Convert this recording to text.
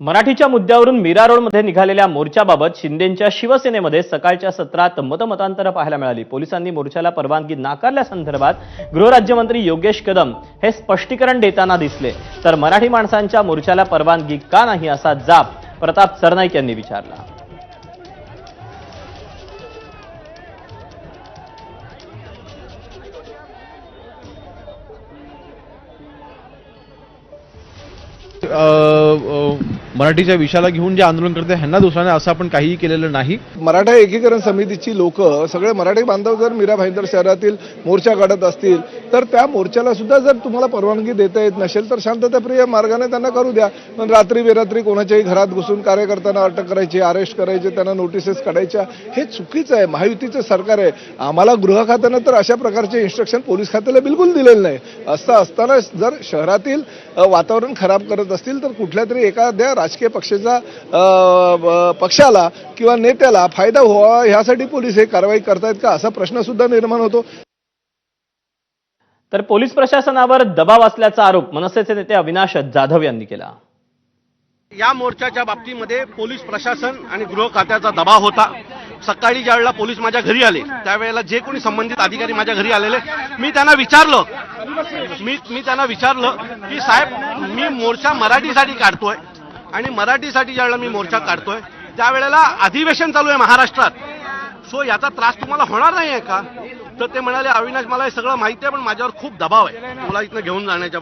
मराठीच्या मुद्द्यावरून मीरा रोडमध्ये निघालेल्या मोर्चाबाबत शिंदेंच्या शिवसेनेमध्ये सकाळच्या सत्रात मतमतांतर पाहायला मिळाली। पोलिसांनी मोर्चाला परवानगी नाकारल्यासंदर्भात गृहराज्यमंत्री योगेश कदम हे स्पष्टीकरण देताना दिसले, तर मराठी माणसांच्या मोर्चाला परवानगी का नाही असा जाब प्रताप सरनाईक यांनी विचारला। मराठीच्या विषयाला घेऊन जे आंदोलन करते ह्यांना दुसऱ्याने असं आपण काहीही केलेलं नाही। मराठा एकीकरण समितीची लोक सगळे मराठी बांधव जर मीरा भाईंदर शहरातील मोर्चा काढत असतील तर त्या मोर्चाला सुद्धा जर तुम्हाला परवानगी देता येत नसेल तर शांतताप्रिय मार्गाने त्यांना करू द्या। पण रात्री बेरात्री कोणाच्याही घरात घुसून कार्यकर्त्यांना अटक करायची, अरेस्ट करायचे, त्यांना नोटिसेस काढायच्या, हे चुकीचं आहे। महायुतीचं सरकार आहे। आम्हाला गृह खात्यानं तर अशा प्रकारचे इन्स्ट्रक्शन पोलीस खात्याला बिलकुल दिलेलं नाही। असं असताना जर शहरातील वातावरण खराब करत असतील तर कुठल्या तरी एखाद्या राजकीय पक्षाला किंवा नेत्याला फायदा व्हावा यासाठी पोलीस हे कारवाई करतायत का असा प्रश्न सुद्धा निर्माण होतो। तर पोलीस प्रशासनावर दबाव असल्याचा आरोप मनसेचे नेते अविनाश जाधव यांनी केला। या मोर्चाच्या बाबतीमध्ये पोलीस प्रशासन आणि गृह खात्याचा दबाव होता। सकाळी ज्यावेळेला पोलीस माझ्या घरी आले त्यावेळेला जे कोणी संबंधित अधिकारी माझ्या घरी आलेले मी त्यांना विचारलं की साहेब मी मोर्चा मराठीसाठी काढतोय आणि मराठीसाठी ज्यावेळेला मी मोर्चा काढतोय त्यावेळेला अधिवेशन चालू आहे महाराष्ट्रात, सो याचा त्रास तुम्हाला होणार नाही आहे का? तर ते म्हणाले अविनाश मला हे सगळं माहिती आहे पण माझ्यावर खूप दबाव आहे मला इथनं घेऊन जाण्याच्या